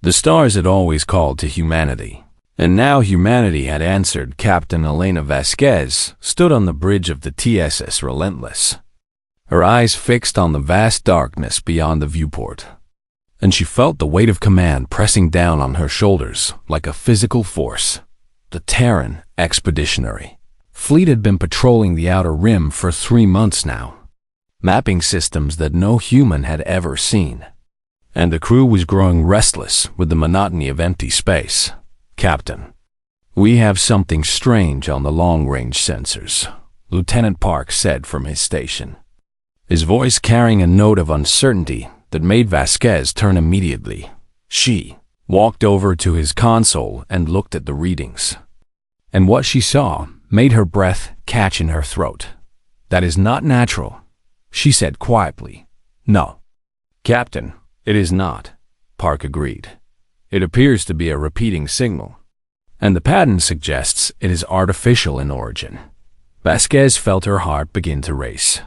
The stars had always called to humanity, and now humanity had answered. Captain Elena Vasquez stood on the bridge of the TSS Relentless, her eyes fixed on the vast darkness beyond the viewport, and she felt the weight of command pressing down on her shoulders like a physical force. The Terran Expeditionary Fleet had been patrolling the Outer Rim for 3 months now, mapping systems that no human had ever seen, and the crew was growing restless with the monotony of empty space. "Captain, we have something strange on the long-range sensors," Lieutenant Park said from his station, his voice carrying a note of uncertainty that made Vasquez turn immediately. She walked over to his console and looked at the readings, and what she saw made her breath catch in her throat. "That is not natural," she said quietly. "No, Captain, it is not," Park agreed. "It appears to be a repeating signal, and the pattern suggests it is artificial in origin." Vasquez felt her heart begin to race,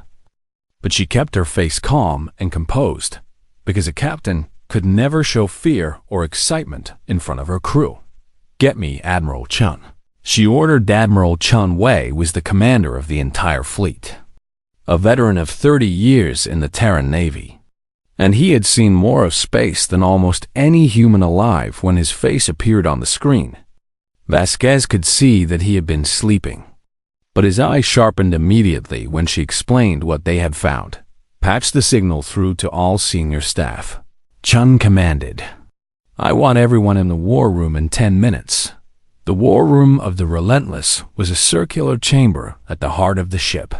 but she kept her face calm and composed, because a captain could never show fear or excitement in front of her crew. "Get me Admiral Chun," she ordered. Admiral Chun Wei was the commander of the entire fleet, a veteran of 30 years in the Terran Navy, and he had seen more of space than almost any human alive when his face appeared on the screen. Vasquez could see that he had been sleeping, but his eyes sharpened immediately when she explained what they had found. "Patch the signal through to all senior staff," Chun commanded. "I want everyone in the war room in 10 minutes. The war room of the Relentless was a circular chamber at the heart of the ship,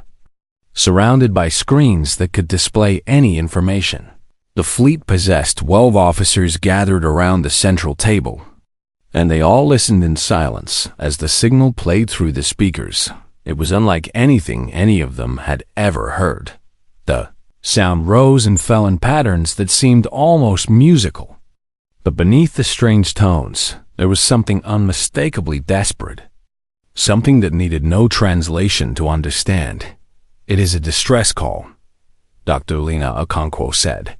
surrounded by screens that could display any information. The fleet possessed 12 officers gathered around the central table, and they all listened in silence as the signal played through the speakers. It was unlike anything any of them had ever heard. The sound rose and fell in patterns that seemed almost musical. But beneath the strange tones, there was something unmistakably desperate, something that needed no translation to understand. "It is a distress call," Dr. Lena Okonkwo said,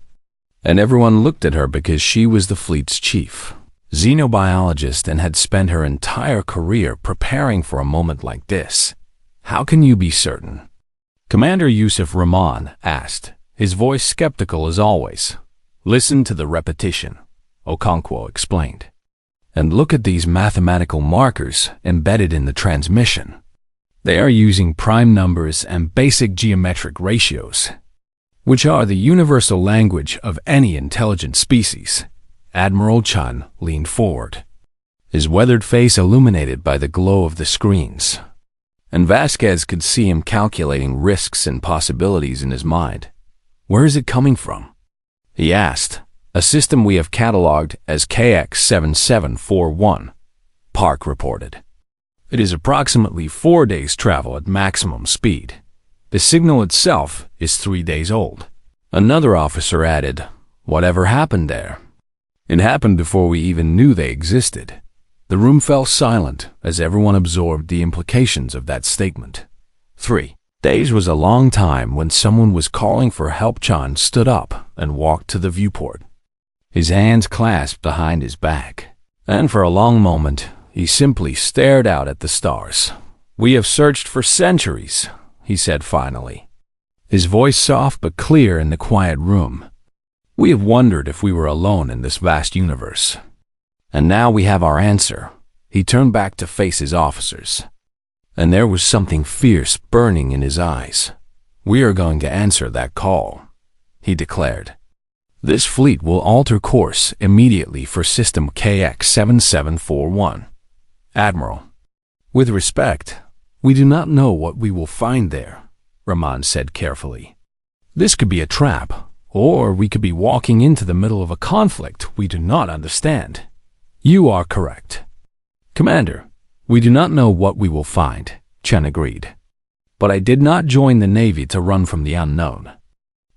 and everyone looked at her because she was the fleet's chief xenobiologist and had spent her entire career preparing for a moment like this. "How can you be certain?" Commander Yusuf Rahman asked, his voice skeptical as always. "Listen to the repetition," Okonkwo explained, "and look at these mathematical markers embedded in the transmission. They are using prime numbers and basic geometric ratios, which are the universal language of any intelligent species." Admiral Chun leaned forward, his weathered face illuminated by the glow of the screens, and Vasquez could see him calculating risks and possibilities in his mind. "Where is it coming from?" he asked. "A system we have cataloged as KX7741, Park reported. "It is approximately 4 days' travel at maximum speed. The signal itself is 3 days old." Another officer added, "Whatever happened there?" "It happened before we even knew they existed." The room fell silent as everyone absorbed the implications of that statement. 3 days was a long time when someone was calling for help. Chun stood up and walked to the viewport, his hands clasped behind his back, and for a long moment he simply stared out at the stars. "We have searched for centuries," he said finally, his voice soft but clear in the quiet room. "We have wondered if we were alone in this vast universe. And now we have our answer." He turned back to face his officers, and there was something fierce burning in his eyes. "We are going to answer that call," he declared. "This fleet will alter course immediately for system KX7741. Admiral, with respect, we do not know what we will find there," Rahman said carefully. "This could be a trap, or we could be walking into the middle of a conflict we do not understand." "You are correct, Commander. We do not know what we will find," Chen agreed. "But I did not join the Navy to run from the unknown,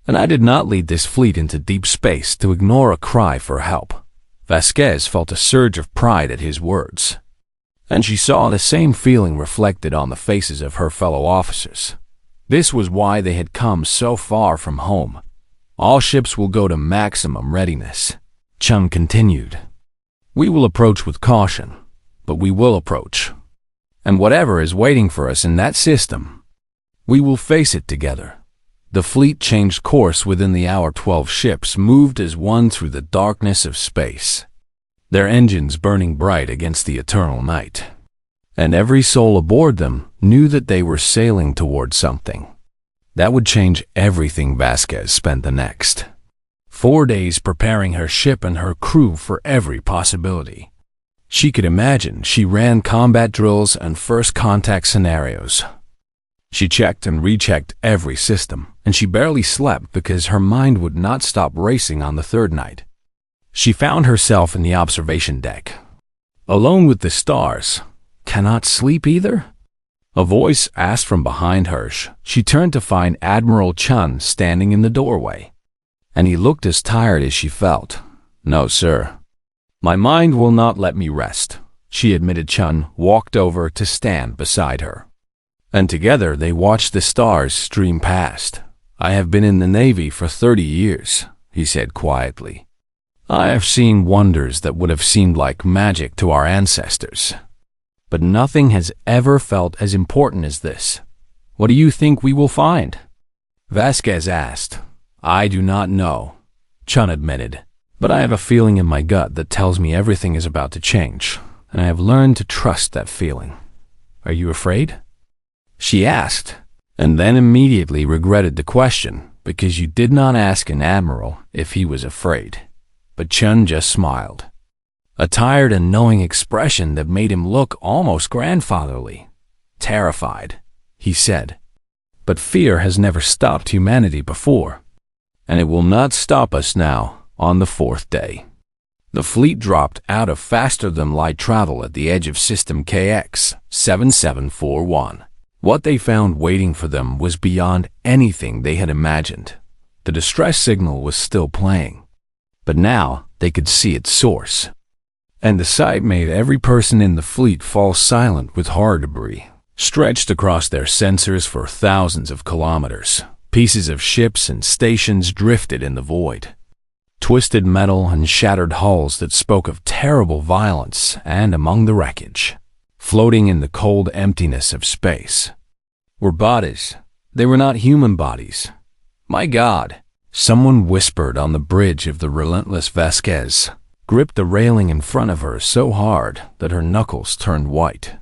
and I did not lead this fleet into deep space to ignore a cry for help." Vasquez felt a surge of pride at his words, and she saw the same feeling reflected on the faces of her fellow officers. This was why they had come so far from home. "All ships will go to maximum readiness," Chung continued, We will approach with caution, but we will approach. And whatever is waiting for us in that system, we will face it together. The fleet changed course within the hour. 12 ships moved as one through the darkness of space, their engines burning bright against the eternal night. And every soul aboard them knew that they were sailing toward something that would change everything. Vasquez spent the next 4 days preparing her ship and her crew for every possibility she could imagine. She ran combat drills and first contact scenarios. She checked and rechecked every system, and she barely slept because her mind would not stop racing. On the third night, she found herself in the observation deck, alone with the stars. Cannot sleep either? A voice asked from behind her. She turned to find Admiral Chun standing in the doorway, and he looked as tired as she felt. No, sir. My mind will not let me rest, she admitted. Chun walked over to stand beside her, and together they watched the stars stream past. I have been in the Navy for 30 years, he said quietly. I have seen wonders that would have seemed like magic to our ancestors, but nothing has ever felt as important as this. What do you think we will find? Vasquez asked. I do not know, Chun admitted, but I have a feeling in my gut that tells me everything is about to change, and I have learned to trust that feeling. Are you afraid? She asked, and then immediately regretted the question because you did not ask an admiral if he was afraid. But Chun just smiled, a tired and knowing expression that made him look almost grandfatherly. Terrified, he said. But fear has never stopped humanity before, and it will not stop us now. On the fourth day, the fleet dropped out of faster-than-light travel at the edge of System KX 7741. What they found waiting for them was beyond anything they had imagined. The distress signal was still playing, but now they could see its source. And the sight made every person in the fleet fall silent with horror. Debris stretched across their sensors for thousands of kilometers. Pieces of ships and stations drifted in the void. Twisted metal and shattered hulls that spoke of terrible violence, and among the wreckage, floating in the cold emptiness of space, were bodies. They were not human bodies. My God, someone whispered on the bridge of the relentless. Vasquez gripped the railing in front of her so hard that her knuckles turned white,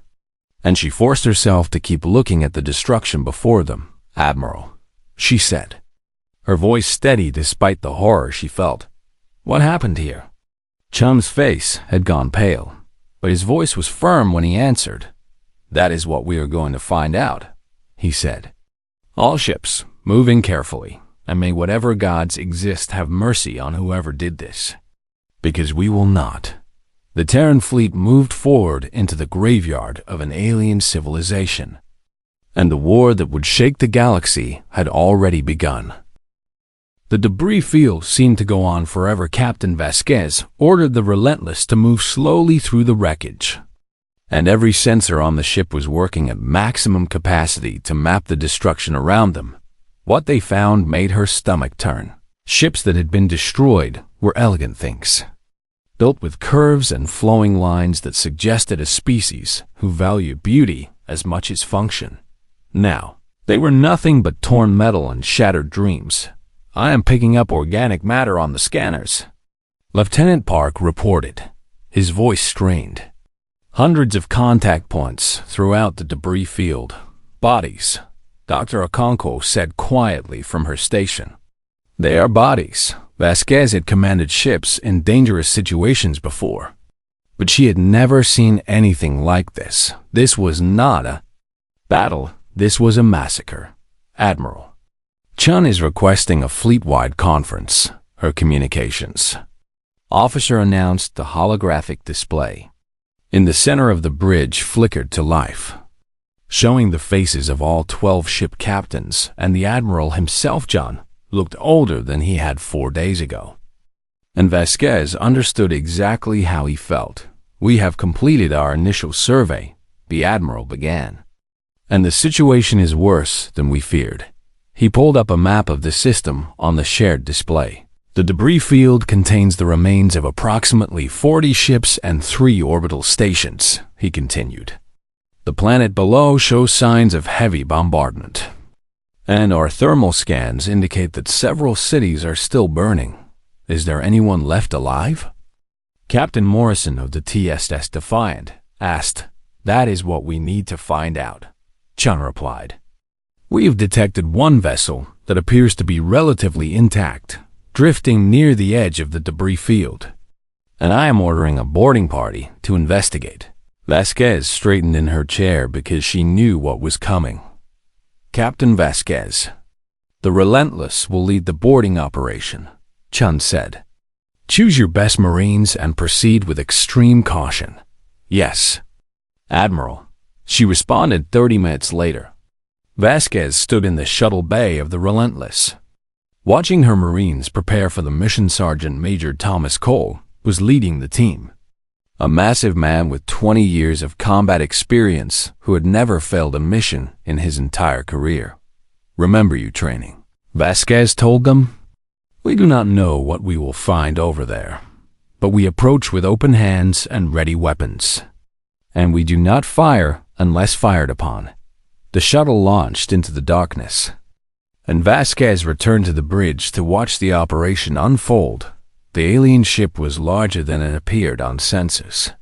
and she forced herself to keep looking at the destruction before them. Admiral, she said, her voice steady despite the horror she felt. What happened here? Chun's face had gone pale, but his voice was firm when he answered. That is what we are going to find out, he said. All ships, moving carefully, and may whatever gods exist have mercy on whoever did this, because we will not. The Terran fleet moved forward into the graveyard of an alien civilization, and the war that would shake the galaxy had already begun. The debris field seemed to go on forever. Captain Vasquez ordered the Relentless to move slowly through the wreckage, and every sensor on the ship was working at maximum capacity to map the destruction around them. What they found made her stomach turn. Ships that had been destroyed were elegant things, built with curves and flowing lines that suggested a species who valued beauty as much as function. Now, they were nothing but torn metal and shattered dreams. I am picking up organic matter on the scanners, Lieutenant Park reported, his voice strained. Hundreds of contact points throughout the debris field. Bodies, Dr. Okonkwo said quietly from her station. They are bodies. Vasquez had commanded ships in dangerous situations before, but she had never seen anything like this. This was not a battle. This was a massacre. Admiral, Chun is requesting a fleet-wide conference, her communications officer announced. The holographic display in the center of the bridge flickered to life, showing the faces of all 12 ship captains and the admiral himself. Chun looked older than he had 4 days ago, and Vasquez understood exactly how he felt. We have completed our initial survey, the admiral began, and the situation is worse than we feared. He pulled up a map of the system on the shared display. The debris field contains the remains of approximately 40 ships and 3 orbital stations, he continued. The planet below shows signs of heavy bombardment, and our thermal scans indicate that several cities are still burning. Is there anyone left alive? Captain Morrison of the TSS Defiant asked. That is what we need to find out, Chun replied. We have detected one vessel that appears to be relatively intact, drifting near the edge of the debris field, and I am ordering a boarding party to investigate. Vasquez straightened in her chair because she knew what was coming. Captain Vasquez, the Relentless will lead the boarding operation, Chun said. Choose your best Marines and proceed with extreme caution. Yes, Admiral, she responded 30 minutes later. Vasquez stood in the shuttle bay of the Relentless. Watching her Marines prepare for the mission, Sergeant Major Thomas Cole was leading the team. A massive man with 20 years of combat experience who had never failed a mission in his entire career. Remember your training, Vasquez told them. We do not know what we will find over there, but we approach with open hands and ready weapons. And we do not fire unless fired upon. The shuttle launched into the darkness, and Vasquez returned to the bridge to watch the operation unfold. The alien ship was larger than it appeared on sensors.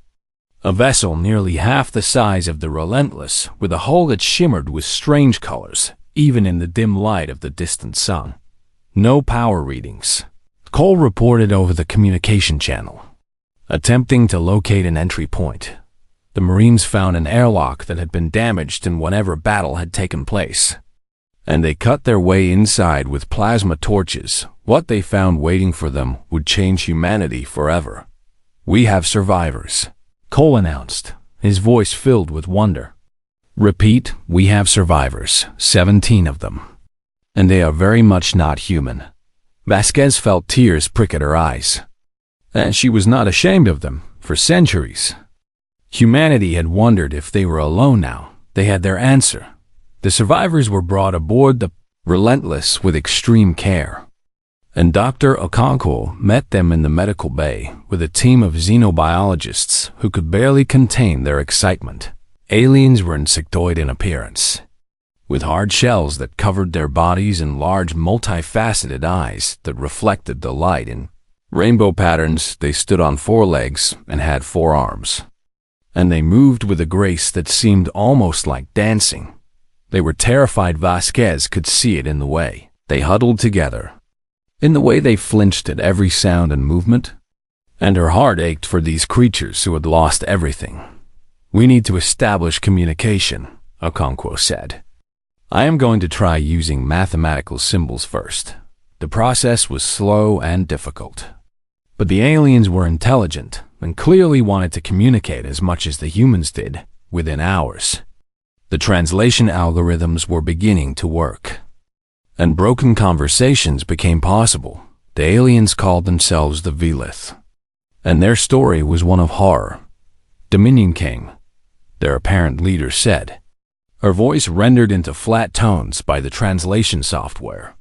A vessel nearly half the size of the Relentless, with a hull that shimmered with strange colors, even in the dim light of the distant sun. No power readings. Cole reported over the communication channel. Attempting to locate an entry point, the Marines found an airlock that had been damaged in whatever battle had taken place, and they cut their way inside with plasma torches. What they found waiting for them would change humanity forever. We have survivors, Cole announced, his voice filled with wonder. Repeat, we have survivors, 17 of them. And they are very much not human. Vasquez felt tears prick at her eyes. And she was not ashamed of them. For centuries, humanity had wondered if they were alone now. They had their answer. The survivors were brought aboard the Relentless with extreme care, and Dr. Okonkwo met them in the medical bay with a team of xenobiologists who could barely contain their excitement. Aliens were insectoid in appearance, with hard shells that covered their bodies and large multifaceted eyes that reflected the light in rainbow patterns. They stood on 4 legs and had 4 arms, and they moved with a grace that seemed almost like dancing. They were terrified. Vasquez could see it in the way they huddled together, in the way they flinched at every sound and movement, and her heart ached for these creatures who had lost everything. We need to establish communication, Okonkwo said. I am going to try using mathematical symbols first. The process was slow and difficult, but the aliens were intelligent and clearly wanted to communicate as much as the humans did within hours. The translation algorithms were beginning to work, and broken conversations became possible. The aliens called themselves the Velith, and their story was one of horror. Dominion came, their apparent leader said, her voice rendered into flat tones by the translation software.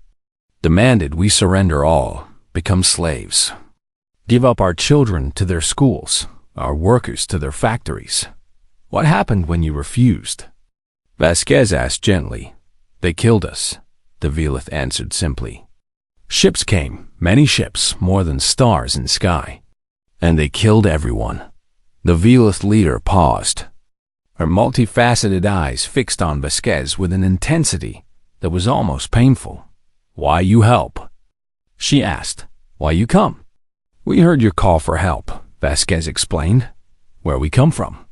Demanded we surrender all, become slaves, give up our children to their schools, our workers to their factories. What happened when you refused? Vasquez asked gently. They killed us, the Velith answered simply. Ships came, many ships, more than stars in sky, and they killed everyone. The Velith leader paused, her multifaceted eyes fixed on Vasquez with an intensity that was almost painful. Why you help? She asked. Why you come? We heard your call for help, Vasquez explained. Where we come from?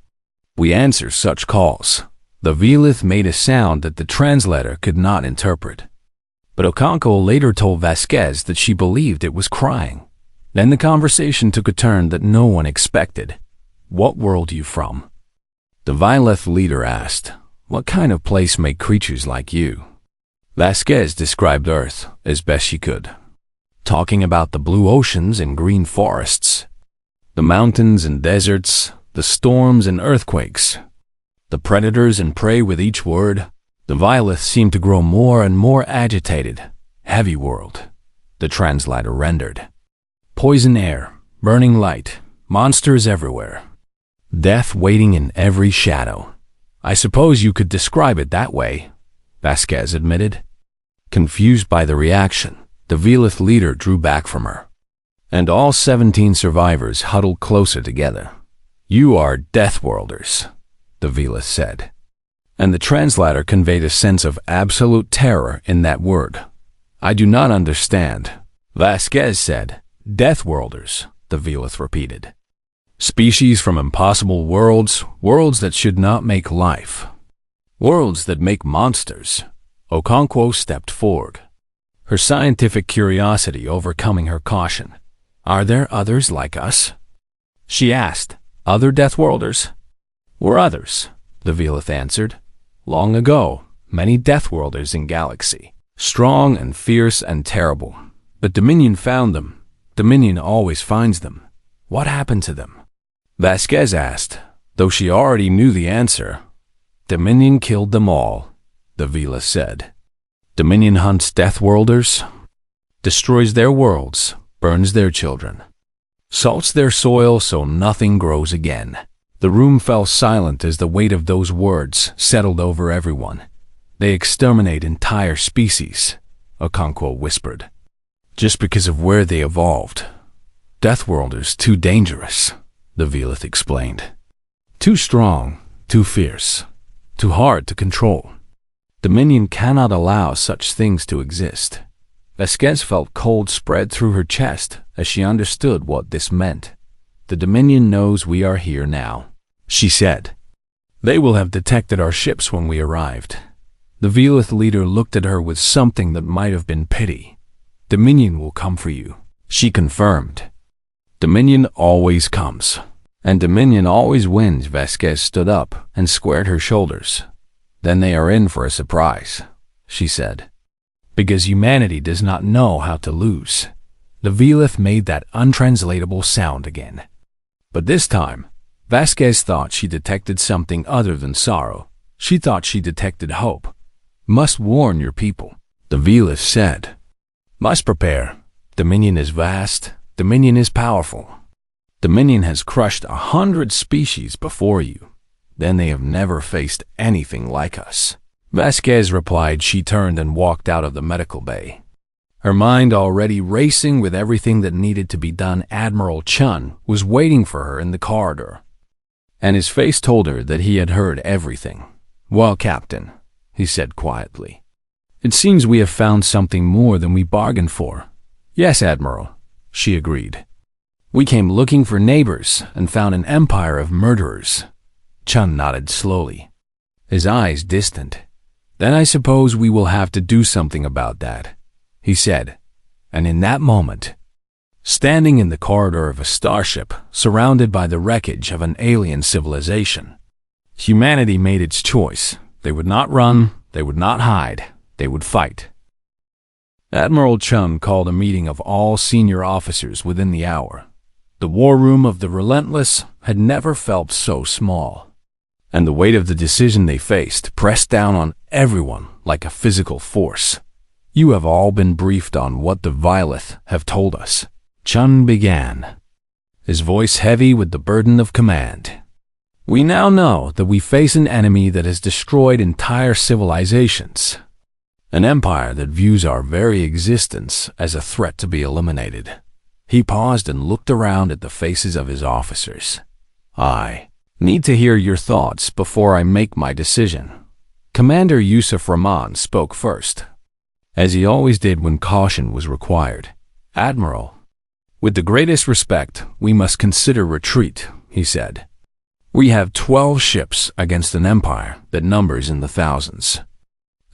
We answer such calls. The Velith made a sound that the translator could not interpret. But Okonkwo later told Vasquez that she believed it was crying. Then the conversation took a turn that no one expected. What world are you from? The Velith leader asked. What kind of place make creatures like you? Vasquez described Earth as best she could, talking about the blue oceans and green forests, the mountains and deserts, the storms and earthquakes, the predators and prey. With each word, the Velith seemed to grow more and more agitated. Heavy world. the translator rendered. Poison air, burning light, monsters everywhere. Death waiting in every shadow. I suppose you could describe it that way, Vasquez admitted. Confused by the reaction, the Velith leader drew back from her, and all 17 survivors huddled closer together. You are Deathworlders, the Velith said, and the translator conveyed a sense of absolute terror in that word. I do not understand, Vasquez said. Deathworlders, the Velith repeated. Species from impossible worlds, worlds that should not make life. Worlds that make monsters. Okonkwo stepped forward, her scientific curiosity overcoming her caution. Are there others like us? She asked. Other Deathworlders? We're others, the Velith answered. Long ago, many Deathworlders in galaxy. Strong and fierce and terrible. But Dominion found them. Dominion always finds them. What happened to them? Vasquez asked, though she already knew the answer. Dominion killed them all, the Velith said. Dominion hunts Deathworlders, destroys their worlds, burns their children, salts their soil so nothing grows again. The room fell silent as the weight of those words settled over everyone. They exterminate entire species, Okonkwo whispered, just because of where they evolved. Deathworlders too dangerous, the Velith explained. Too strong, too fierce, too hard to control. Dominion cannot allow such things to exist. Vasquez felt cold spread through her chest as she understood what this meant. The Dominion knows we are here now, she said. They will have detected our ships when we arrived. The Velith leader looked at her with something that might have been pity. Dominion will come for you, she confirmed. Dominion always comes, and Dominion always wins. Vasquez stood up and squared her shoulders. Then they are in for a surprise, she said. Because humanity does not know how to lose. The Velith made that untranslatable sound again. But this time, Vasquez thought she detected something other than sorrow. She thought she detected hope. Must warn your people, the Velith said. Must prepare. Dominion is vast. Dominion is powerful. Dominion has crushed 100 species before you. Then they have never faced anything like us. Vasquez replied. She turned and walked out of the medical bay, her mind already racing with everything that needed to be done. Admiral Chun was waiting for her in the corridor, and his face told her that he had heard everything. Well, Captain, he said quietly, it seems we have found something more than we bargained for. Yes, Admiral, she agreed. We came looking for neighbors and found an empire of murderers. Chun nodded slowly, his eyes distant. Then I suppose we will have to do something about that, he said. And in that moment, standing in the corridor of a starship surrounded by the wreckage of an alien civilization, humanity made its choice. They would not run, they would not hide, they would fight. Admiral Chun called a meeting of all senior officers within the hour. The war room of the Relentless had never felt so small, and the weight of the decision they faced pressed down on everyone like a physical force. You have all been briefed on what the Velith have told us, Chun began, his voice heavy with the burden of command. We now know that we face an enemy that has destroyed entire civilizations, an empire that views our very existence as a threat to be eliminated. He paused and looked around at the faces of his officers. I need to hear your thoughts before I make my decision. Commander Yusuf Rahman spoke first, as he always did when caution was required. Admiral, with the greatest respect, we must consider retreat, he said. We have 12 ships against an empire that numbers in the thousands,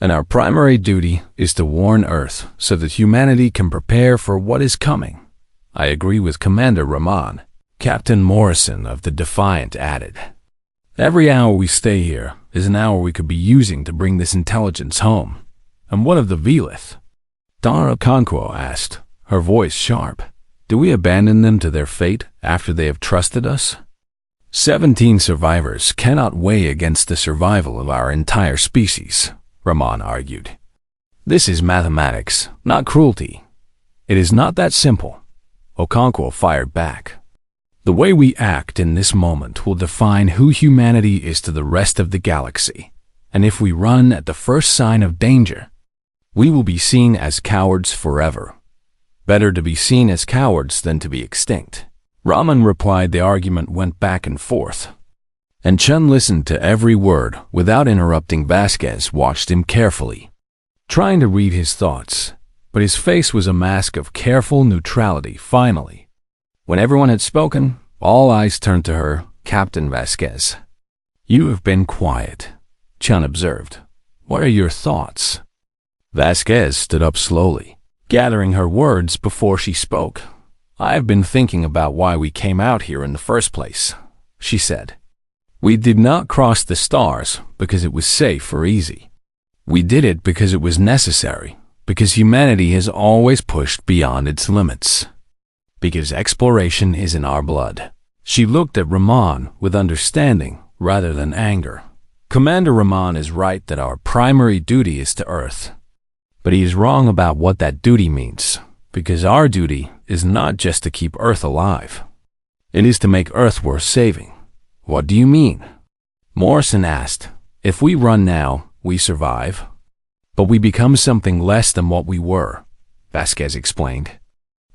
and our primary duty is to warn Earth so that humanity can prepare for what is coming. I agree with Commander Rahman, Captain Morrison of the Defiant added. Every hour we stay here is an hour we could be using to bring this intelligence home. And what of the Velith? Dara Okonkwo asked, her voice sharp. Do we abandon them to their fate after they have trusted us? 17 survivors cannot weigh against the survival of our entire species, Rahman argued. This is mathematics, not cruelty. It is not that simple, Okonkwo fired back. The way we act in this moment will define who humanity is to the rest of the galaxy, and if we run at the first sign of danger, we will be seen as cowards forever. Better to be seen as cowards than to be extinct. Raman replied. The argument went back and forth, and Chun listened to every word without interrupting. Vasquez watched him carefully, trying to read his thoughts, but his face was a mask of careful neutrality. Finally, when everyone had spoken, all eyes turned to her. Captain Vasquez, you have been quiet, Chun observed. What are your thoughts? Vasquez stood up slowly, gathering her words before she spoke. I have been thinking about why we came out here in the first place, she said. We did not cross the stars because it was safe or easy. We did it because it was necessary, because humanity has always pushed beyond its limits. Because exploration is in our blood. She looked at Raman with understanding rather than anger. Commander Raman is right that our primary duty is to Earth. But he is wrong about what that duty means, because our duty is not just to keep Earth alive. It is to make Earth worth saving. What do you mean? Morrison asked. If we run now, we survive. But we become something less than what we were, Vasquez explained.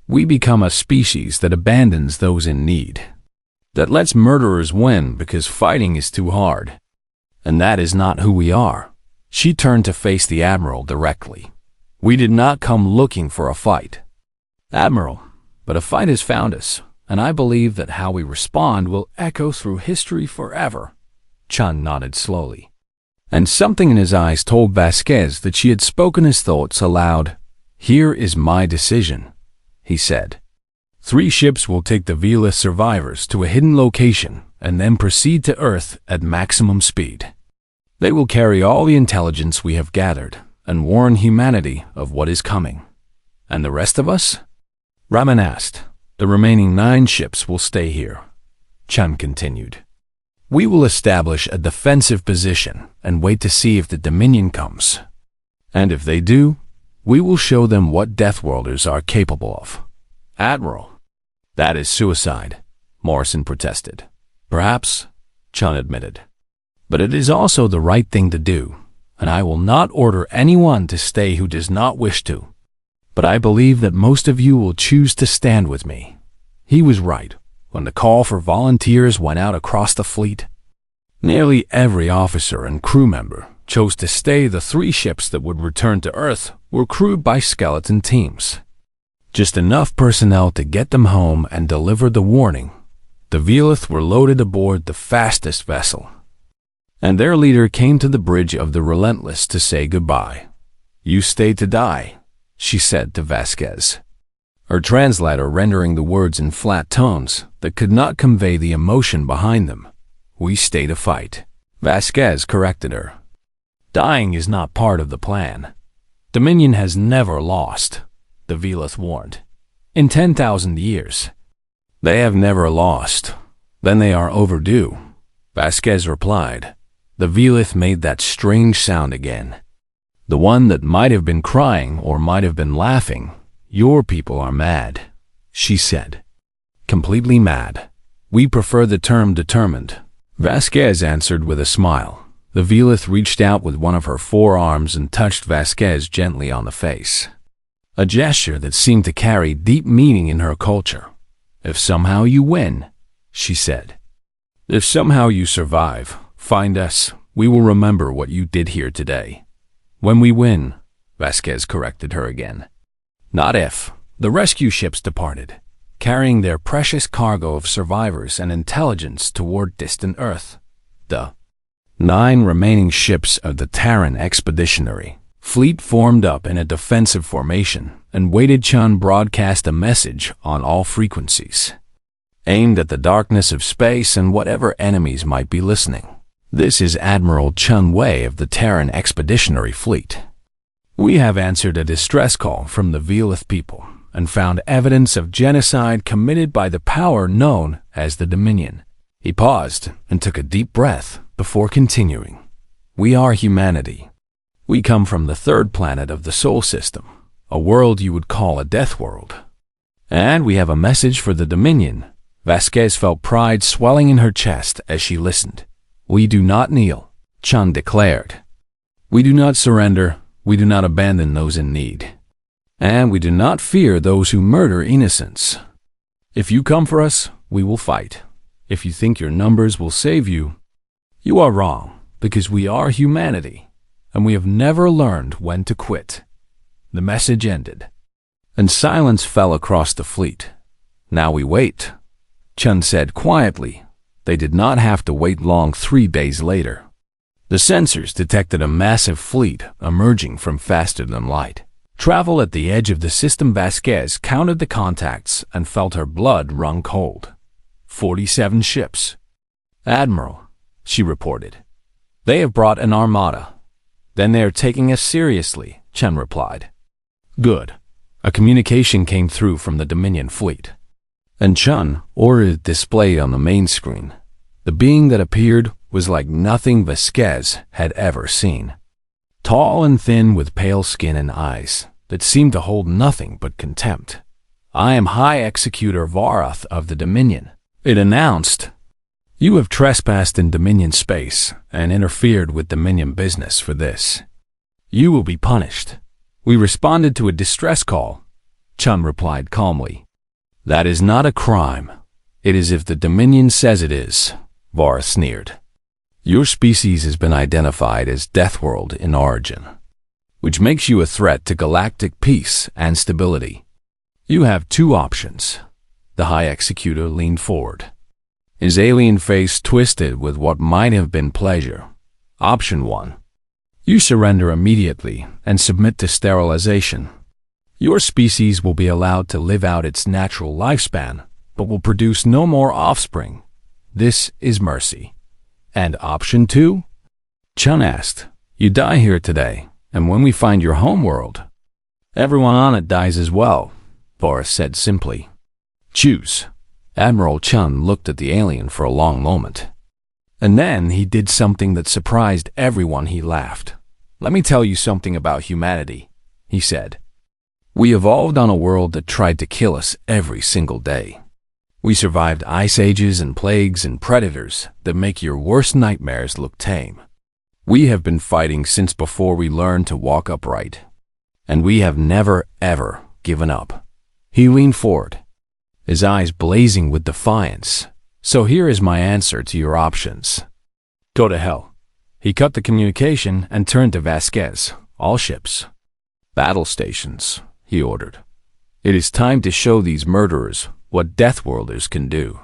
We become a species that abandons those in need, that lets murderers win because fighting is too hard. And that is not who we are. She turned to face the Admiral directly. We did not come looking for a fight, Admiral, but a fight has found us, and I believe that how we respond will echo through history forever. Chun nodded slowly, and something in his eyes told Vasquez that she had spoken his thoughts aloud. Here is my decision, he said. 3 ships will take the Velith survivors to a hidden location and then proceed to Earth at maximum speed. They will carry all the intelligence we have gathered and warn humanity of what is coming. And the rest of us? Raman asked. The remaining 9 ships will stay here, Chun continued. We will establish a defensive position and wait to see if the Dominion comes. And if they do, we will show them what Deathworlders are capable of. Admiral, that is suicide, Morrison protested. Perhaps, Chun admitted. But it is also the right thing to do, and I will not order anyone to stay who does not wish to. But I believe that most of you will choose to stand with me. He was right when the call for volunteers went out across the fleet. Nearly every officer and crew member chose to stay. The 3 ships that would return to Earth were crewed by skeleton teams. Just enough personnel to get them home and deliver the warning. The Velith were loaded aboard the fastest vessel, and their leader came to the bridge of the Relentless to say goodbye. You stay to die, she said to Vasquez, her translator rendering the words in flat tones that could not convey the emotion behind them. We stay to fight, Vasquez corrected her. Dying is not part of the plan. Dominion has never lost, the Velith warned. In 10,000 years. They have never lost. Then they are overdue, Vasquez replied. The Velith made that strange sound again. The one that might have been crying or might have been laughing. Your people are mad, she said. Completely mad. We prefer the term determined, Vasquez answered with a smile. The Velith reached out with one of her forearms and touched Vasquez gently on the face. A gesture that seemed to carry deep meaning in her culture. If somehow you win, she said. If somehow you survive, find us. We will remember what you did here today. When we win, Vasquez corrected her again. Not if. The rescue ships departed, carrying their precious cargo of survivors and intelligence toward distant Earth. The 9 remaining ships of the Terran Expeditionary Fleet formed up in a defensive formation and waited. Chun broadcast a message on all frequencies, aimed at the darkness of space and whatever enemies might be listening. This is Admiral Chun Wei of the Terran Expeditionary Fleet. We have answered a distress call from the Velith people and found evidence of genocide committed by the power known as the Dominion. He paused and took a deep breath before continuing. We are humanity. We come from the 3rd planet of the Sol system, a world you would call a death world. And we have a message for the Dominion. Vasquez felt pride swelling in her chest as she listened. We do not kneel, Chun declared. We do not surrender, we do not abandon those in need. And we do not fear those who murder innocents. If you come for us, we will fight. If you think your numbers will save you, you are wrong, because we are humanity, and we have never learned when to quit. The message ended, and silence fell across the fleet. Now we wait, Chun said quietly. They did not have to wait long. 3 days later, the sensors detected a massive fleet emerging from faster-than-light travel at the edge of the system. Vasquez counted the contacts and felt her blood run cold. 47 ships. Admiral, she reported. They have brought an armada. Then they are taking us seriously, Chen replied. Good. A communication came through from the Dominion fleet, and Chun ordered it displayed on the main screen. The being that appeared was like nothing Vasquez had ever seen. Tall and thin with pale skin and eyes that seemed to hold nothing but contempt. I am High Executor Varath of the Dominion, it announced. You have trespassed in Dominion space and interfered with Dominion business. For this, you will be punished. We responded to a distress call, Chun replied calmly. That is not a crime. It is if the Dominion says it is, Varath sneered. Your species has been identified as Deathworld in origin, which makes you a threat to galactic peace and stability. You have 2 options. The High Executor leaned forward, his alien face twisted with what might have been pleasure. Option 1. You surrender immediately and submit to sterilization. Your species will be allowed to live out its natural lifespan, but will produce no more offspring. This is mercy. And option 2? Chun asked. You die here today, and when we find your homeworld, everyone on it dies as well, Boris said simply. Choose. Admiral Chun looked at the alien for a long moment. And then he did something that surprised everyone. He laughed. Let me tell you something about humanity, he said. We evolved on a world that tried to kill us every single day. We survived ice ages and plagues and predators that make your worst nightmares look tame. We have been fighting since before we learned to walk upright. And we have never, ever given up. He leaned forward, his eyes blazing with defiance. So here is my answer to your options. Go to hell. He cut the communication and turned to Vasquez. All ships. Battle stations, he ordered. It is time to show these murderers what Deathworlders can do.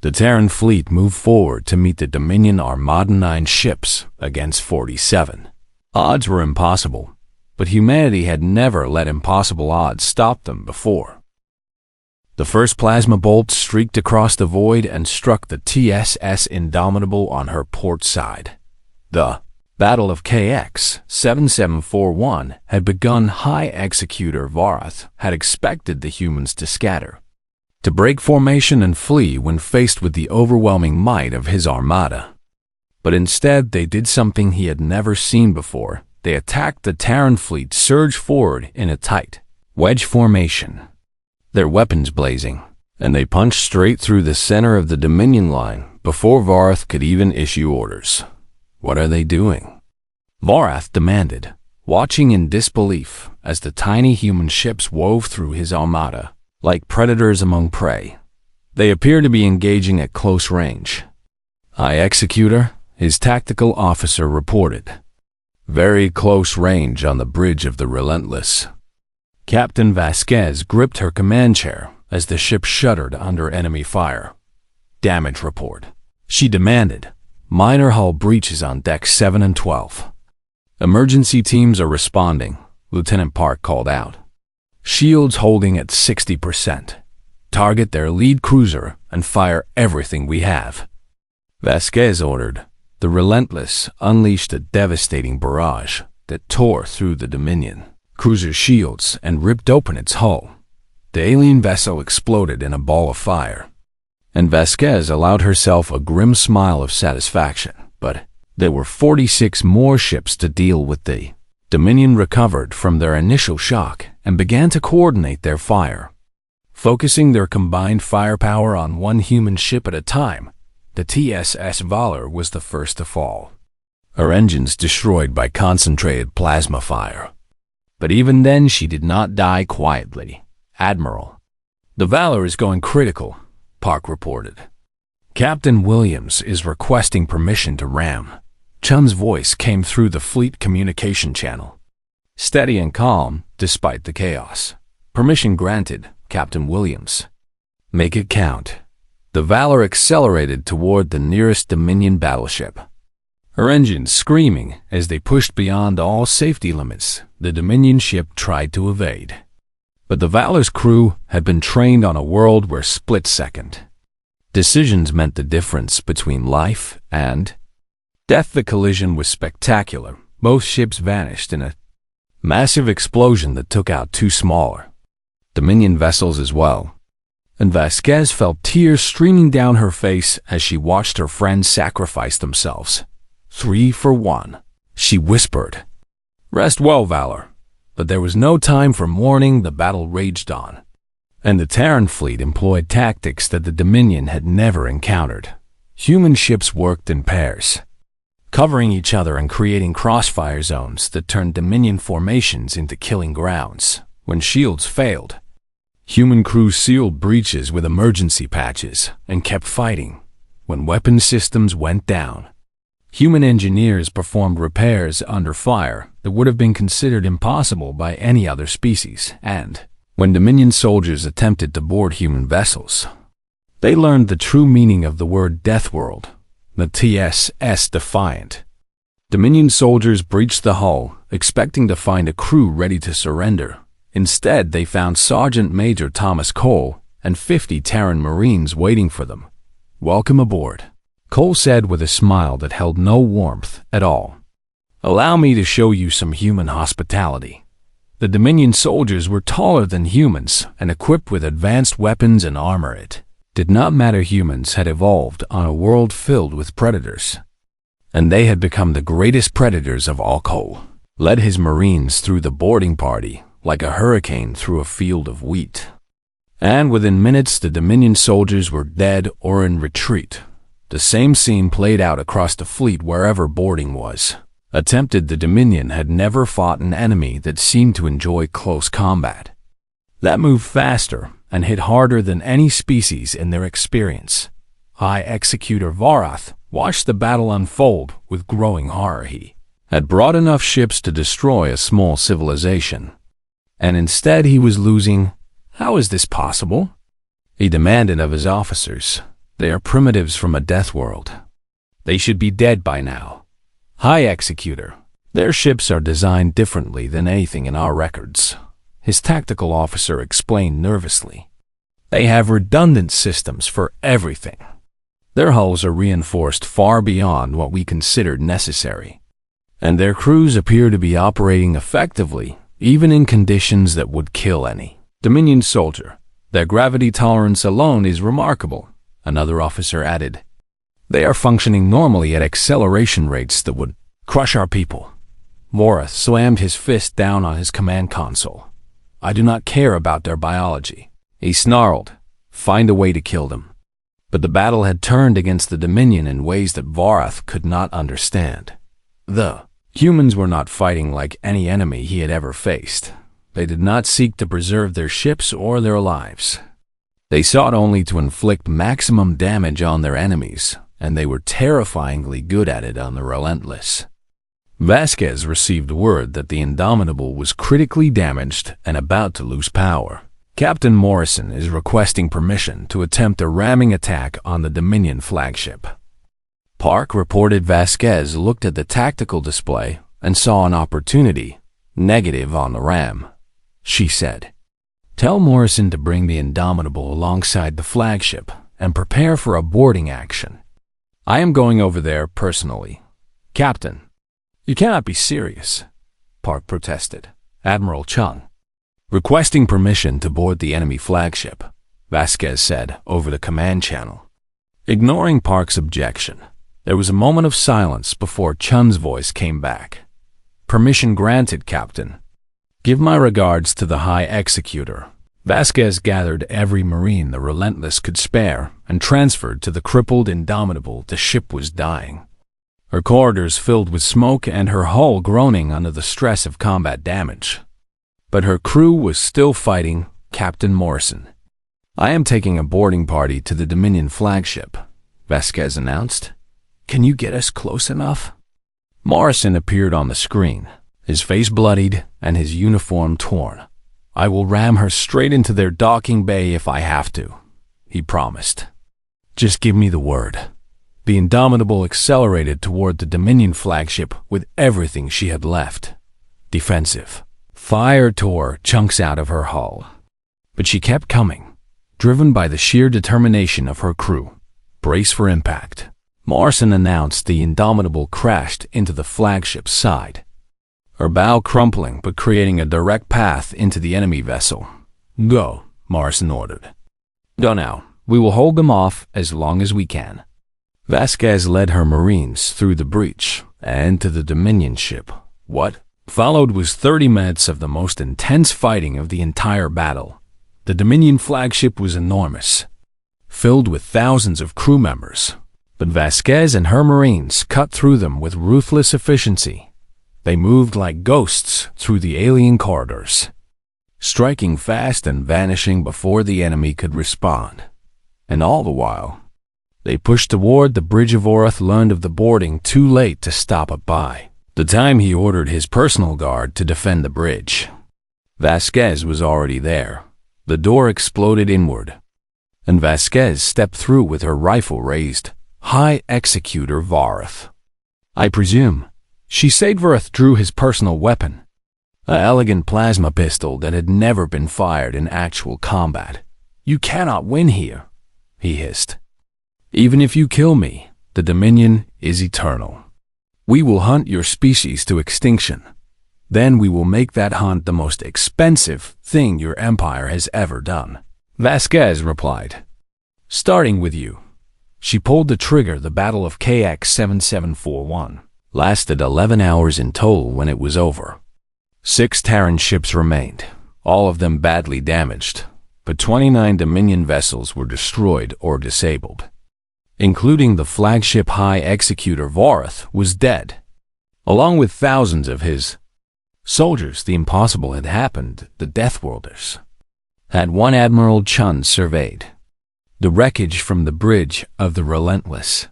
The Terran fleet moved forward to meet the Dominion Armada 9 ships against 47. Odds were impossible, but humanity had never let impossible odds stop them before. The first plasma bolt streaked across the void and struck the TSS Indomitable on her port side. The Battle of KX 7741 had begun. High Executor Varath had expected the humans to scatter, to break formation and flee when faced with the overwhelming might of his armada. But instead they did something he had never seen before. They attacked the Terran fleet, surged forward in a tight wedge formation, their weapons blazing, and they punched straight through the center of the Dominion line before Varath could even issue orders. What are they doing? Varath demanded, watching in disbelief as the tiny human ships wove through his armada like predators among prey. They appear to be engaging at close range. High Executor, his tactical officer reported. Very close range on the bridge of the Relentless. Captain Vasquez gripped her command chair as the ship shuddered under enemy fire. Damage report, she demanded. Minor hull breaches on decks 7 and 12. Emergency teams are responding, Lieutenant Park called out. Shields holding at 60%. Target their lead cruiser and fire everything we have. Vasquez ordered. The Relentless unleashed a devastating barrage that tore through the Dominion cruiser's shields and ripped open its hull. The alien vessel exploded in a ball of fire, and Vasquez allowed herself a grim smile of satisfaction. But there were 46 more ships to deal with. The Dominion recovered from their initial shock and began to coordinate their fire. Focusing their combined firepower on one human ship at a time, the TSS Valor was the first to fall, her engines destroyed by concentrated plasma fire. But even then she did not die quietly. "Admiral, the Valor is going critical," Park reported. "Captain Williams is requesting permission to ram." Chun's voice came through the fleet communication channel. Steady and calm, despite the chaos. "Permission granted, Captain Williams." "Make it count." The Valor accelerated toward the nearest Dominion battleship, her engines screaming as they pushed beyond all safety limits. The Dominion ship tried to evade. But the Valor's crew had been trained on a world where split-second decisions meant the difference between life and death. The collision was spectacular. Both ships vanished in a massive explosion that took out two smaller Dominion vessels as well. And Vasquez felt tears streaming down her face as she watched her friends sacrifice themselves. 3 for 1, she whispered. "Rest well, Valor." But there was no time for mourning. The battle raged on, and the Terran fleet employed tactics that the Dominion had never encountered. Human ships worked in pairs, covering each other and creating crossfire zones that turned Dominion formations into killing grounds. When shields failed, human crews sealed breaches with emergency patches and kept fighting. When weapon systems went down, human engineers performed repairs under fire that would have been considered impossible by any other species. And when Dominion soldiers attempted to board human vessels, they learned the true meaning of the word Deathworld, the TSS Defiant. Dominion soldiers breached the hull, expecting to find a crew ready to surrender. Instead, they found Sergeant Major Thomas Cole and 50 Terran Marines waiting for them. "Welcome aboard," Cole said with a smile that held no warmth at all. "Allow me to show you some human hospitality." The Dominion soldiers were taller than humans and equipped with advanced weapons and armor. It did not matter. Humans had evolved on a world filled with predators, and they had become the greatest predators of all. Cole led his Marines through the boarding party like a hurricane through a field of wheat. And within minutes, the Dominion soldiers were dead or in retreat. The same scene played out across the fleet wherever boarding was attempted. The Dominion had never fought an enemy that seemed to enjoy close combat, that moved faster and hit harder than any species in their experience. High Executor Varath watched the battle unfold with growing horror. He had brought enough ships to destroy a small civilization, and instead he was losing. How is this possible? He demanded of his officers. They are primitives from a death world. They should be dead by now. High Executor, their ships are designed differently than anything in our records, his tactical officer explained nervously. They have redundant systems for everything. Their hulls are reinforced far beyond what we considered necessary, and their crews appear to be operating effectively, even in conditions that would kill any Dominion soldier. Their gravity tolerance alone is remarkable, another officer added. They are functioning normally at acceleration rates that would crush our people. Varath slammed his fist down on his command console. I do not care about their biology. He snarled. Find a way to kill them. But the battle had turned against the Dominion in ways that Varath could not understand. The humans were not fighting like any enemy he had ever faced. They did not seek to preserve their ships or their lives. They sought only to inflict maximum damage on their enemies, and they were terrifyingly good at it on the Relentless. Vasquez received word that the Indomitable was critically damaged and about to lose power. Captain Morrison is requesting permission to attempt a ramming attack on the Dominion flagship. Park reported. Vasquez looked at the tactical display and saw an opportunity. Negative on the ram, she said. Tell Morrison to bring the Indomitable alongside the flagship and prepare for a boarding action. I am going over there personally. Captain, you cannot be serious, Park protested. Admiral Chung, requesting permission to board the enemy flagship, Vasquez said over the command channel. Ignoring Park's objection, there was a moment of silence before Chun's voice came back. Permission granted, Captain. Give my regards to the High Executor. Vasquez gathered every Marine the Relentless could spare and transferred to the crippled Indomitable. The ship was dying, her corridors filled with smoke and her hull groaning under the stress of combat damage. But her crew was still fighting. Captain Morrison. I am taking a boarding party to the Dominion flagship, Vasquez announced. Can you get us close enough? Morrison appeared on the screen, his face bloodied and his uniform torn. I will ram her straight into their docking bay if I have to, he promised. Just give me the word. The Indomitable accelerated toward the Dominion flagship with everything she had left. Defensive. Fire tore chunks out of her hull. But she kept coming, driven by the sheer determination of her crew. Brace for impact. Morrison announced. The Indomitable crashed into the flagship's side, her bow crumpling but creating a direct path into the enemy vessel. Go, Morrison ordered. Go now. We will hold them off as long as we can. Vasquez led her Marines through the breach and to the Dominion ship. What followed was 30 minutes of the most intense fighting of the entire battle. The Dominion flagship was enormous, filled with thousands of crew members, but Vasquez and her Marines cut through them with ruthless efficiency. They moved like ghosts through the alien corridors, striking fast and vanishing before the enemy could respond. And all the while, they pushed toward the bridge. Of Orth learned of the boarding too late to stop it by the time he ordered his personal guard to defend the bridge. Vasquez was already there. The door exploded inward, and Vasquez stepped through with her rifle raised. High Executor Vareth. I presume. She said. Vareth drew his personal weapon, an elegant plasma pistol that had never been fired in actual combat. You cannot win here, he hissed. Even if you kill me, the Dominion is eternal. We will hunt your species to extinction. Then we will make that hunt the most expensive thing your empire has ever done. Vasquez replied. Starting with you. She pulled the trigger. The Battle of KX-7741 lasted 11 hours in total. When it was over, 6 Terran ships remained, all of them badly damaged, but 29 Dominion vessels were destroyed or disabled, including the flagship. High Executor Vareth was dead, along with thousands of his soldiers. The impossible had happened. The Deathworlders had one Admiral Chun surveyed the wreckage from the bridge of the Relentless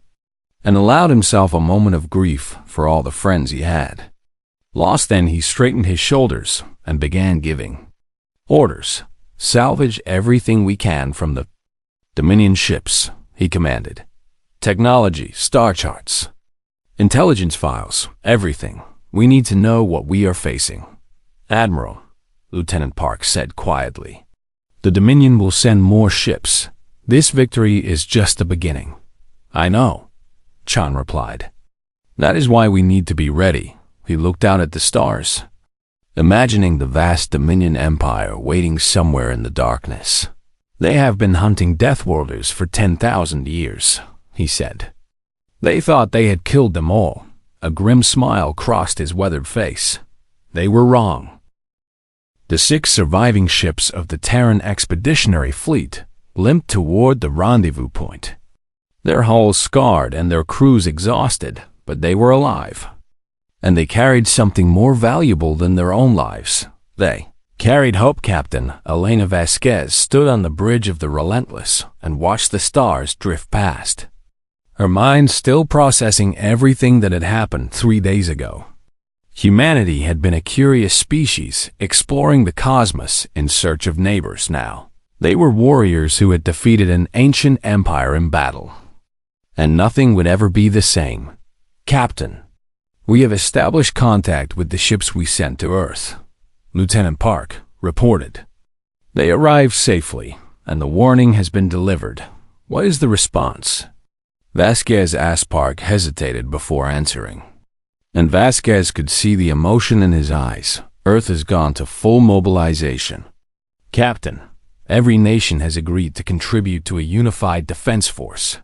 and allowed himself a moment of grief for all the friends he had lost. Then he straightened his shoulders and began giving orders. Salvage everything we can from the Dominion ships, he commanded. Technology, star charts, intelligence files, everything. We need to know what we are facing. Admiral, Lieutenant Park said quietly. The Dominion will send more ships. This victory is just the beginning. I know, Chan replied. That is why we need to be ready. He looked out at the stars, imagining the vast Dominion Empire waiting somewhere in the darkness. They have been hunting Deathworlders for 10,000 years, he said. They thought they had killed them all. A grim smile crossed his weathered face. They were wrong. The 6 surviving ships of the Terran Expeditionary Fleet limped toward the rendezvous point, their hulls scarred and their crews exhausted, but they were alive. And they carried something more valuable than their own lives. They carried hope. Captain Elena Vasquez stood on the bridge of the Relentless and watched the stars drift past, her mind still processing everything that had happened 3 days ago. Humanity had been a curious species, exploring the cosmos in search of neighbors. Now, they were warriors who had defeated an ancient empire in battle. And nothing would ever be the same. Captain, we have established contact with the ships we sent to Earth, Lieutenant Park reported. They arrived safely, and the warning has been delivered. What is the response? Vasquez asked. Park hesitated before answering, and Vasquez could see the emotion in his eyes. Earth has gone to full mobilization. Captain, every nation has agreed to contribute to a unified defense force,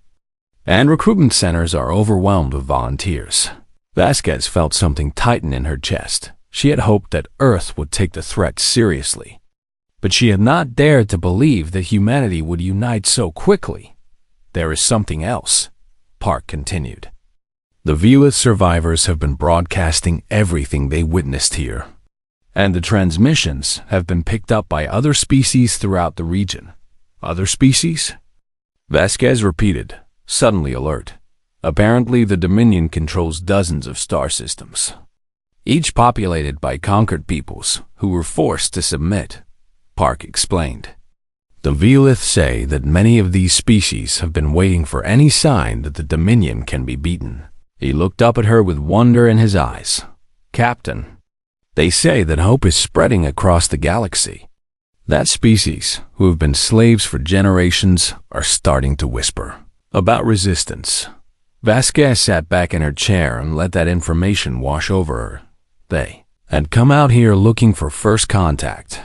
and recruitment centers are overwhelmed with volunteers. Vasquez felt something tighten in her chest. She had hoped that Earth would take the threat seriously, but she had not dared to believe that humanity would unite so quickly. "There is something else," Park continued. "The Velith survivors have been broadcasting everything they witnessed here, and the transmissions have been picked up by other species throughout the region." "Other species?" Vasquez repeated, suddenly alert. "Apparently the Dominion controls dozens of star systems, each populated by conquered peoples who were forced to submit," Park explained. "The Velith say that many of these species have been waiting for any sign that the Dominion can be beaten." He looked up at her with wonder in his eyes. "Captain, they say that hope is spreading across the galaxy. That species, who have been slaves for generations, are starting to whisper about resistance." Vasquez sat back in her chair and let that information wash over her. They had come out here looking for first contact,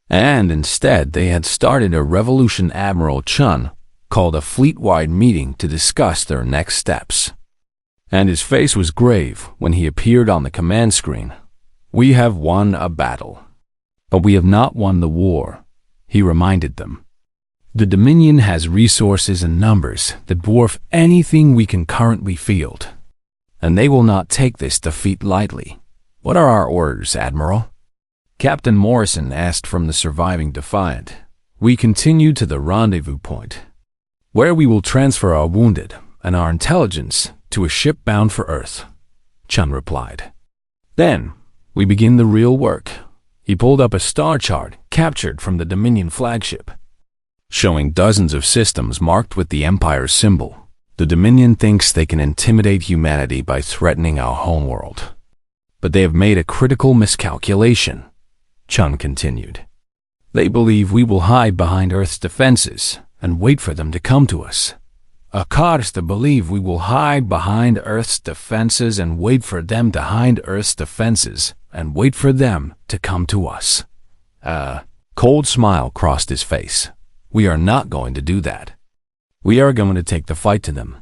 and instead they had started a revolution. Admiral Chun called a fleet-wide meeting to discuss their next steps, and his face was grave when he appeared on the command screen. "We have won a battle, but we have not won the war," he reminded them. "The Dominion has resources and numbers that dwarf anything we can currently field, and they will not take this defeat lightly." "What are our orders, Admiral?" Captain Morrison asked from the surviving Defiant. "We continue to the rendezvous point, where we will transfer our wounded and our intelligence to a ship bound for Earth," Chun replied. "Then we begin the real work." He pulled up a star chart captured from the Dominion flagship, showing dozens of systems marked with the Empire's symbol. "The Dominion thinks they can intimidate humanity by threatening our homeworld, but they have made a critical miscalculation," Chun continued. "They believe we will hide behind Earth's defenses and wait for them to come to us." "Of course they believe we will hide behind Earth's defenses and wait for them to hide Earth's defenses and wait for them to come to us." A cold smile crossed his face. "We are not going to do that. We are going to take the fight to them."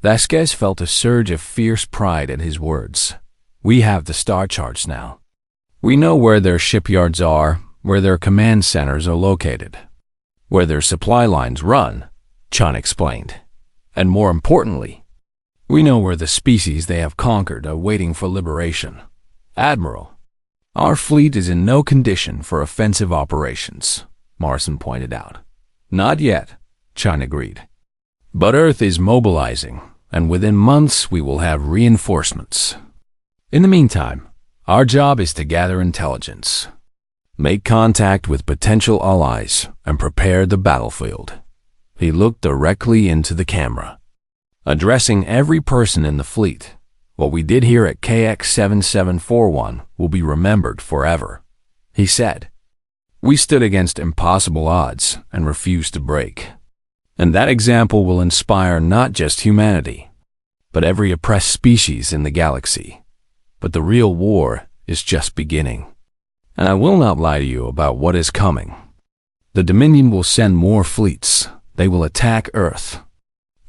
Vasquez felt a surge of fierce pride at his words. "We have the star charts now. We know where their shipyards are, where their command centers are located, where their supply lines run," Chun explained. "And more importantly, we know where the species they have conquered are waiting for liberation." "Admiral, our fleet is in no condition for offensive operations," Morrison pointed out. "Not yet," Chun agreed. "But Earth is mobilizing, and within months we will have reinforcements. In the meantime, our job is to gather intelligence, make contact with potential allies, and prepare the battlefield." He looked directly into the camera, addressing every person in the fleet. "What we did here at KX-7741 will be remembered forever," he said. "We stood against impossible odds and refused to break. And that example will inspire not just humanity, but every oppressed species in the galaxy. But the real war is just beginning. And I will not lie to you about what is coming. The Dominion will send more fleets. They will attack Earth.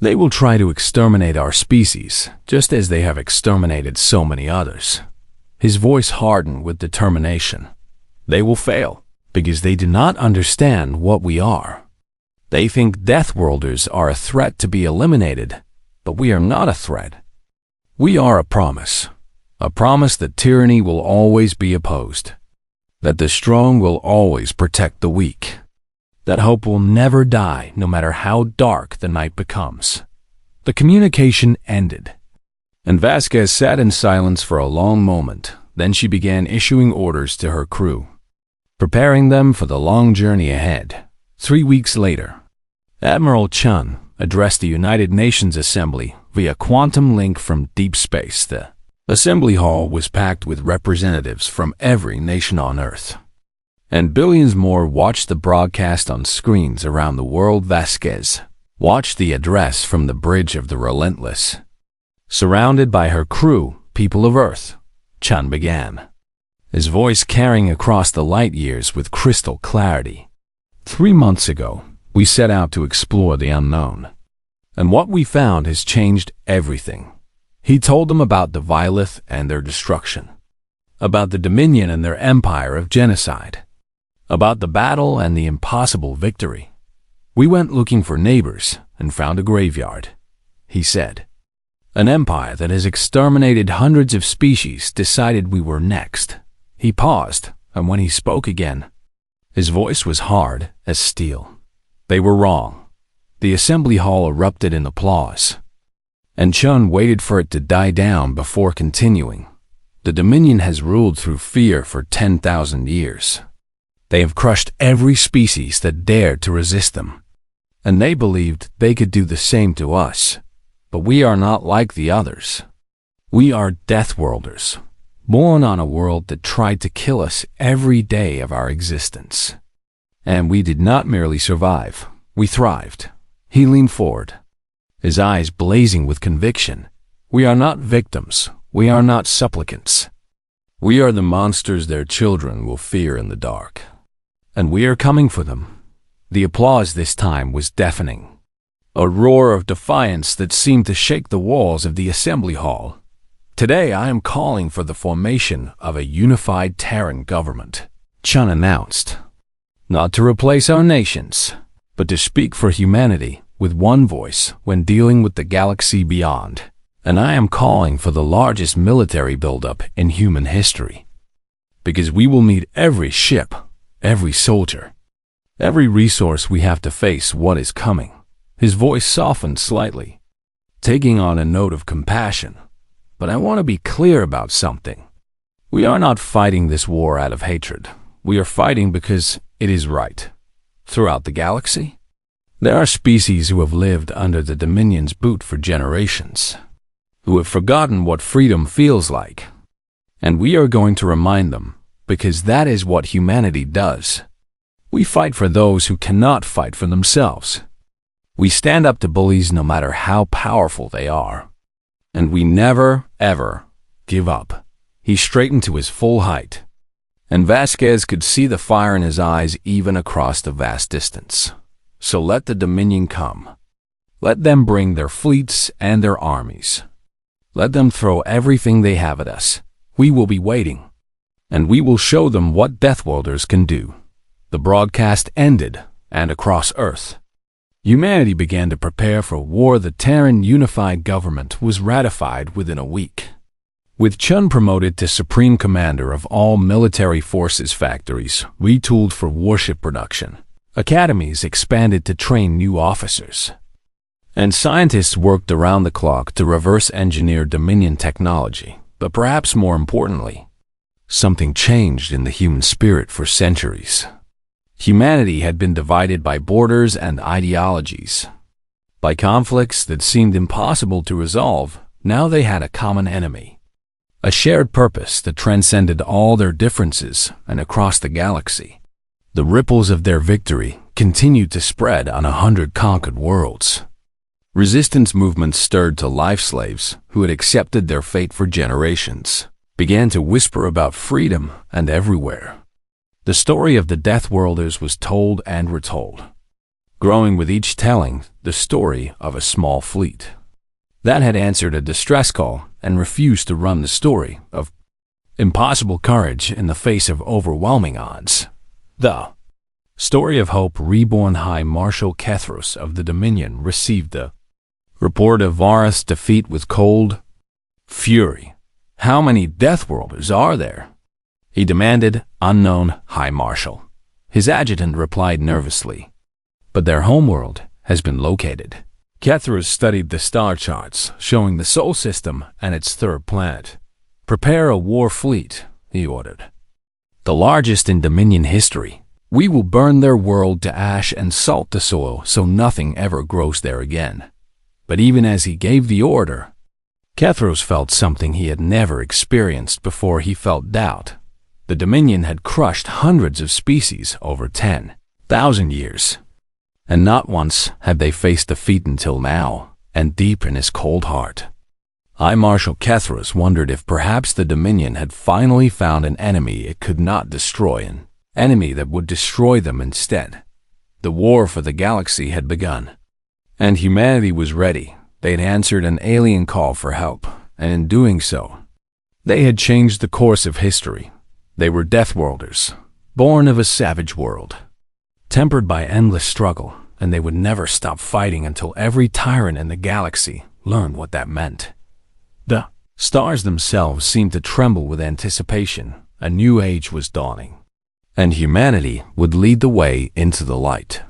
They will try to exterminate our species, just as they have exterminated so many others." His voice hardened with determination. "They will fail, because they do not understand what we are. They think Deathworlders are a threat to be eliminated, but we are not a threat. We are a promise that tyranny will always be opposed, that the strong will always protect the weak, that hope will never die no matter how dark the night becomes." The communication ended, and Vasquez sat in silence for a long moment. Then she began issuing orders to her crew, preparing them for the long journey ahead. 3 weeks later, Admiral Chun addressed the United Nations Assembly via quantum link from deep space. The assembly hall was packed with representatives from every nation on Earth, and billions more watched the broadcast on screens around the world. Vasquez watched the address from the bridge of the Relentless. Surrounded by her crew, people of Earth, Chun began, his voice carrying across the light years with crystal clarity. 3 months ago, we set out to explore the unknown, and what we found has changed everything. He told them about the Velith and their destruction, about the Dominion and their empire of genocide, about the battle and the impossible victory. We went looking for neighbors and found a graveyard, he said. An empire that has exterminated hundreds of species decided we were next. He paused, and when he spoke again, his voice was hard as steel. They were wrong. The assembly hall erupted in applause, and Chun waited for it to die down before continuing. The Dominion has ruled through fear for 10,000 years. They have crushed every species that dared to resist them, and they believed they could do the same to us. But we are not like the others. We are Deathworlders, born on a world that tried to kill us every day of our existence. And we did not merely survive, we thrived. He leaned forward, his eyes blazing with conviction. We are not victims. We are not supplicants. We are the monsters their children will fear in the dark. And we are coming for them. The applause this time was deafening, a roar of defiance that seemed to shake the walls of the assembly hall. Today I am calling for the formation of a unified Terran government, Chun announced. Not to replace our nations, but to speak for humanity with one voice when dealing with the galaxy beyond. And I am calling for the largest military buildup in human history. Because we will need every ship, every soldier, every resource we have to face what is coming. His voice softened slightly, taking on a note of compassion. But I want to be clear about something. We are not fighting this war out of hatred. We are fighting because it is right. Throughout the galaxy, there are species who have lived under the Dominion's boot for generations, who have forgotten what freedom feels like. And we are going to remind them, because that is what humanity does. We fight for those who cannot fight for themselves. We stand up to bullies no matter how powerful they are. And we never, ever give up. He straightened to his full height, and Vasquez could see the fire in his eyes even across the vast distance. So let the Dominion come. Let them bring their fleets and their armies. Let them throw everything they have at us. We will be waiting, and we will show them what Deathworlders can do. The broadcast ended, and across Earth, humanity began to prepare for war. The Terran Unified Government was ratified within a week, with Chun promoted to Supreme Commander of all military forces. Factories retooled for warship production. Academies expanded to train new officers. And scientists worked around the clock to reverse engineer Dominion technology. But perhaps more importantly, something changed in the human spirit for centuries. Humanity had been divided by borders and ideologies, by conflicts that seemed impossible to resolve. Now they had a common enemy, a shared purpose that transcended all their differences. And across the galaxy, the ripples of their victory continued to spread on 100 conquered worlds. Resistance movements stirred to life slaves who had accepted their fate for generations, began to whisper about freedom, and everywhere, the story of the Deathworlders was told and retold, growing with each telling the story of a small fleet that had answered a distress call and refused to run the story of impossible courage in the face of overwhelming odds. The story of hope reborn. High Marshal Kethros of the Dominion received the report of Varus' defeat with cold fury. How many Deathworlders are there? He demanded. Unknown, High Marshal. His adjutant replied nervously. But their homeworld has been located. Kethros studied the star charts showing the Sol system and its third planet. Prepare a war fleet, he ordered. The largest in Dominion history. We will burn their world to ash and salt the soil so nothing ever grows there again. But even as he gave the order, Kethros felt something he had never experienced before. He felt doubt. The Dominion had crushed hundreds of species over 10,000 years, and not once had they faced defeat until now. And deep in his cold heart, High Marshal Kethros wondered if perhaps the Dominion had finally found an enemy it could not destroy, an enemy that would destroy them instead. The war for the galaxy had begun, and humanity was ready. They had answered an alien call for help, and in doing so, They had changed the course of history. They were Deathworlders, born of a savage world, tempered by endless struggle, and they would never stop fighting until every tyrant in the galaxy learned what that meant. The stars themselves seemed to tremble with anticipation. A new age was dawning, and humanity would lead the way into the light.